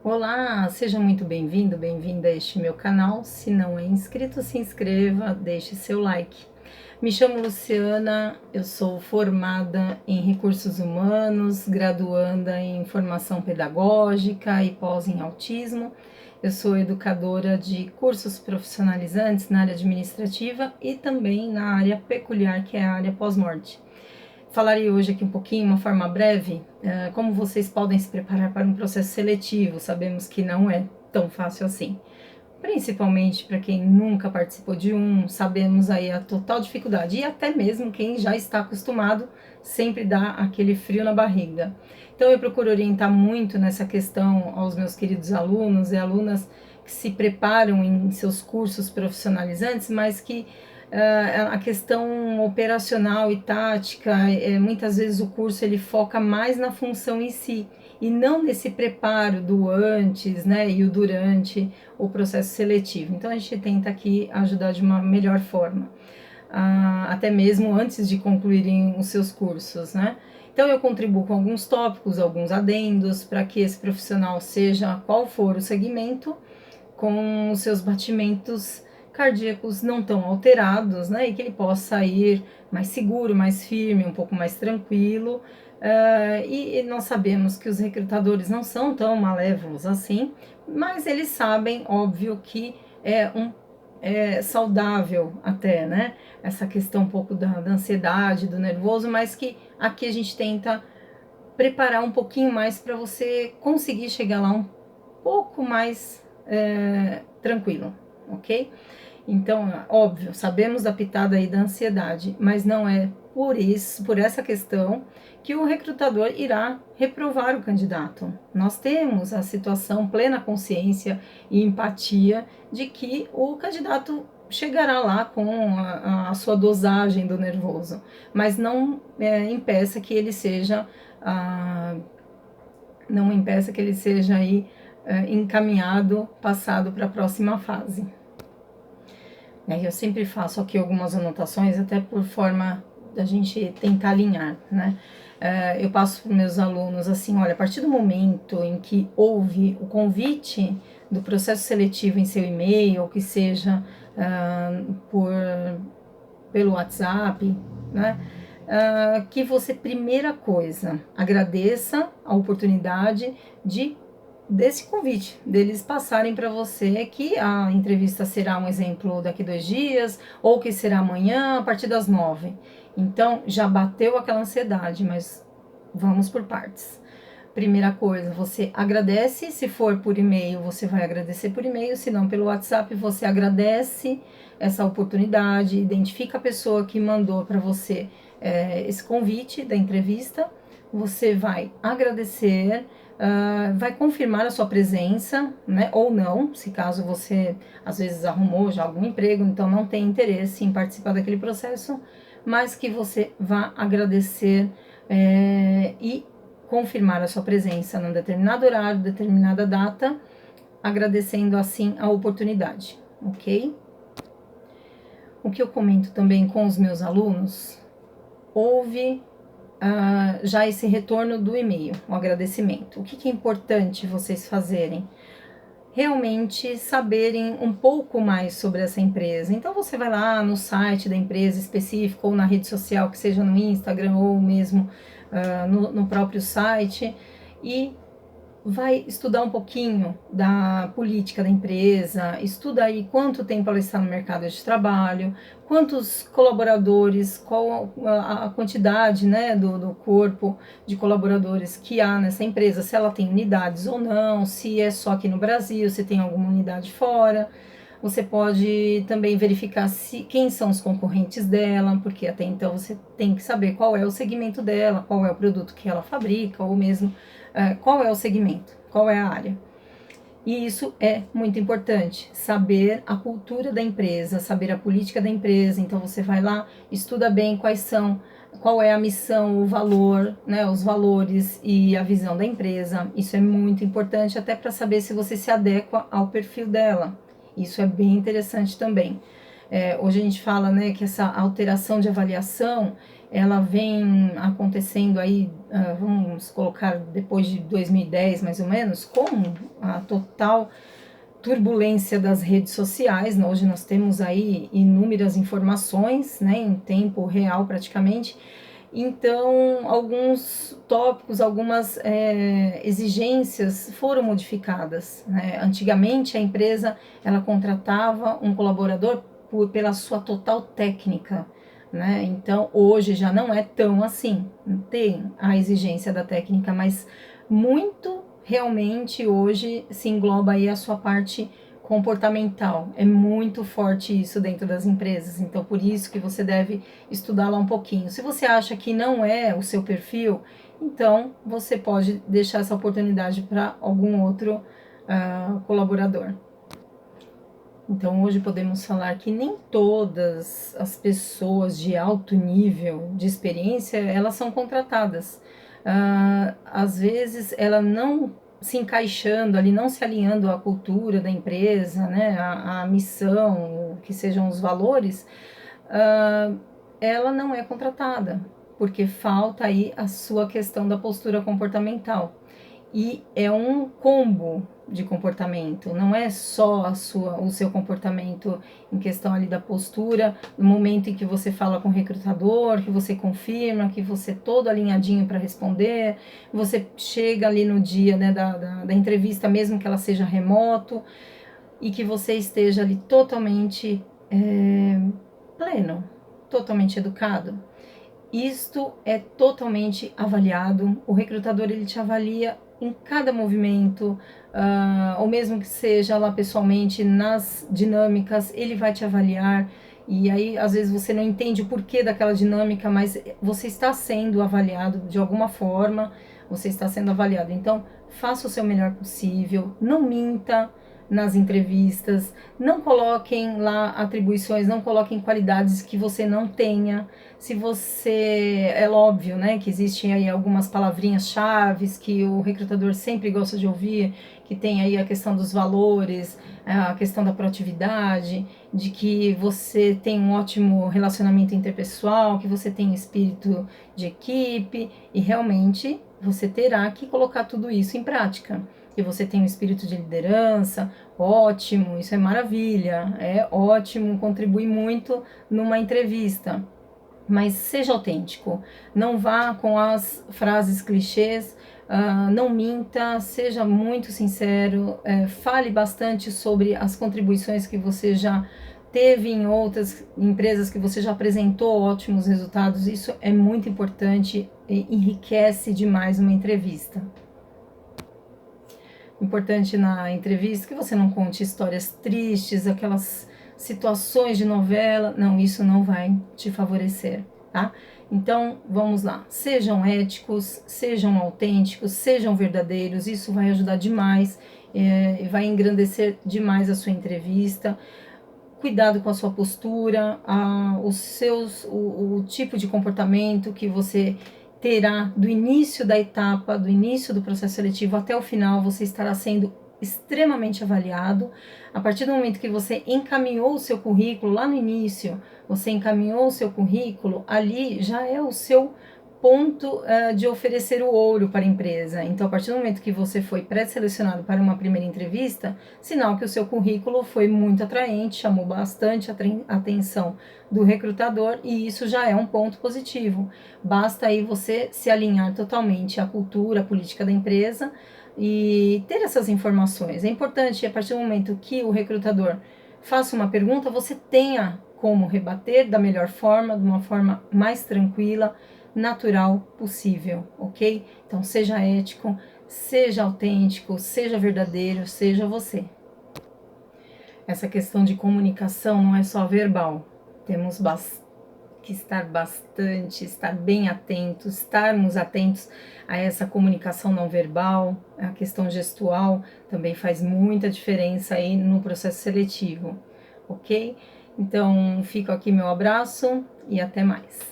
Olá, seja muito bem-vindo, bem-vinda a este meu canal. Se não é inscrito, se inscreva, deixe seu like. Me chamo Luciana, eu sou formada em recursos humanos, graduanda em formação pedagógica e pós em autismo. Eu sou educadora de cursos profissionalizantes na área administrativa e também na área peculiar, que é a área pós-morte. Falarei hoje aqui um pouquinho, uma forma breve, como vocês podem se preparar para um processo seletivo. Sabemos que não é tão fácil assim, principalmente para quem nunca participou de um, sabemos aí a total dificuldade, e até mesmo quem já está acostumado, sempre dá aquele frio na barriga. Então eu procuro orientar muito nessa questão aos meus queridos alunos e alunas que se preparam em seus cursos profissionalizantes, mas que a questão operacional e tática, muitas vezes o curso ele foca mais na função em si, e não nesse preparo do antes, né, e o durante o processo seletivo. Então a gente tenta aqui ajudar de uma melhor forma, até mesmo antes de concluírem os seus cursos, né. Então eu contribuo com alguns tópicos, alguns adendos, para que esse profissional, seja qual for o segmento, com os seus batimentos cardíacos não tão alterados, né, e que ele possa ir mais seguro, mais firme, um pouco mais tranquilo. E nós sabemos que os recrutadores não são tão malévolos assim, mas eles sabem, óbvio, que é saudável até, né, essa questão um pouco da ansiedade, do nervoso, mas que aqui a gente tenta preparar um pouquinho mais para você conseguir chegar lá um pouco mais tranquilo, ok? Então, óbvio, sabemos da pitada aí da ansiedade, mas não é por isso, por essa questão, que o recrutador irá reprovar o candidato. Nós temos a situação, plena consciência e empatia de que o candidato chegará lá com a sua dosagem do nervoso, mas não impeça que ele seja aí encaminhado, passado para a próxima fase. Eu sempre faço aqui algumas anotações, até por forma da gente tentar alinhar, né? Eu passo para os meus alunos assim, olha, a partir do momento em que houve o convite do processo seletivo em seu e-mail, ou que seja pelo WhatsApp, né? Que você, primeira coisa, agradeça a oportunidade desse convite, deles passarem para você que a entrevista será, um exemplo, daqui 2 dias, ou que será amanhã, a partir das 9. Então, já bateu aquela ansiedade, mas vamos por partes. Primeira coisa, você agradece, se for por e-mail, você vai agradecer por e-mail, se não pelo WhatsApp, você agradece essa oportunidade, identifica a pessoa que mandou para você esse convite da entrevista, você vai agradecer, vai confirmar a sua presença, né, ou não, se caso você às vezes arrumou já algum emprego, então não tem interesse em participar daquele processo, mas que você vá agradecer e confirmar a sua presença num determinado horário, determinada data, agradecendo assim a oportunidade, ok? O que eu comento também com os meus alunos, houve já esse retorno do e-mail, o agradecimento. O que é importante vocês fazerem? Realmente saberem um pouco mais sobre essa empresa. Então você vai lá no site da empresa específica, ou na rede social, que seja no Instagram, ou mesmo no próprio site, e vai estudar um pouquinho da política da empresa, estuda aí quanto tempo ela está no mercado de trabalho, quantos colaboradores, qual a quantidade, né, do corpo de colaboradores que há nessa empresa, se ela tem unidades ou não, se é só aqui no Brasil, se tem alguma unidade fora. Você pode também verificar quem são os concorrentes dela, porque até então você tem que saber qual é o segmento dela, qual é o produto que ela fabrica, ou mesmo qual é o segmento, qual é a área. E isso é muito importante, saber a cultura da empresa, saber a política da empresa. Então você vai lá, estuda bem qual é a missão, o valor, né, os valores e a visão da empresa. Isso é muito importante até para saber se você se adequa ao perfil dela. Isso é bem interessante também. Hoje a gente fala, né, que essa alteração de avaliação, ela vem acontecendo aí, vamos colocar depois de 2010 mais ou menos, com a total turbulência das redes sociais. Hoje nós temos aí inúmeras informações, né, em tempo real praticamente. Então, alguns tópicos, algumas exigências foram modificadas, né? Antigamente, a empresa ela contratava um colaborador pela sua total técnica, né? Então, hoje já não é tão assim. Tem a exigência da técnica, mas muito realmente hoje se engloba aí a sua parte comportamental. É muito forte isso dentro das empresas, então por isso que você deve estudar lá um pouquinho. Se você acha que não é o seu perfil, então você pode deixar essa oportunidade para algum outro colaborador. Então hoje podemos falar que nem todas as pessoas de alto nível de experiência elas são contratadas. Às vezes ela não se encaixando ali, não se alinhando à cultura da empresa, né, à missão, que sejam os valores, ela não é contratada, porque falta aí a sua questão da postura comportamental. E é um combo de comportamento, não é só o seu comportamento em questão ali da postura, no momento em que você fala com o recrutador, que você confirma, que você todo alinhadinho para responder, você chega ali no dia, né, da entrevista, mesmo que ela seja remoto, e que você esteja ali totalmente pleno, totalmente educado. Isto é totalmente avaliado, o recrutador ele te avalia em cada movimento, ou mesmo que seja lá pessoalmente, nas dinâmicas, ele vai te avaliar, e aí às vezes você não entende o porquê daquela dinâmica, mas você está sendo avaliado de alguma forma, você está sendo avaliado, então faça o seu melhor possível, não minta nas entrevistas, não coloquem lá atribuições, não coloquem qualidades que você não tenha. Se você, é óbvio, né, que existem aí algumas palavrinhas chaves que o recrutador sempre gosta de ouvir, que tem aí a questão dos valores, a questão da proatividade, de que você tem um ótimo relacionamento interpessoal, que você tem um espírito de equipe, e realmente você terá que colocar tudo isso em prática. Que você tem um espírito de liderança, ótimo, isso é maravilha, é ótimo, contribui muito numa entrevista. Mas seja autêntico, não vá com as frases clichês, não minta, seja muito sincero, fale bastante sobre as contribuições que você já teve em outras empresas, que você já apresentou ótimos resultados, isso é muito importante e enriquece demais uma entrevista. Importante na entrevista que você não conte histórias tristes, aquelas situações de novela, não, isso não vai te favorecer, tá? Então, vamos lá, sejam éticos, sejam autênticos, sejam verdadeiros, isso vai ajudar demais, vai engrandecer demais a sua entrevista. Cuidado com a sua postura, o tipo de comportamento que você terá do início da etapa, do início do processo seletivo até o final, você estará sendo extremamente avaliado. A partir do momento que você encaminhou o seu currículo, lá no início, você encaminhou o seu currículo, ali já é o seu ponto de oferecer o ouro para a empresa. Então, a partir do momento que você foi pré-selecionado para uma primeira entrevista, sinal que o seu currículo foi muito atraente, chamou bastante a atenção do recrutador, e isso já é um ponto positivo. Basta aí você se alinhar totalmente à cultura, à política da empresa e ter essas informações. É importante, a partir do momento que o recrutador faça uma pergunta, você tenha como rebater da melhor forma, de uma forma mais tranquila, natural possível, ok? Então seja ético, seja autêntico, seja verdadeiro, seja você. Essa questão de comunicação não é só verbal, temos que estar bem atentos, estarmos atentos a essa comunicação não verbal, a questão gestual também faz muita diferença aí no processo seletivo, ok? Então fico aqui meu abraço e até mais.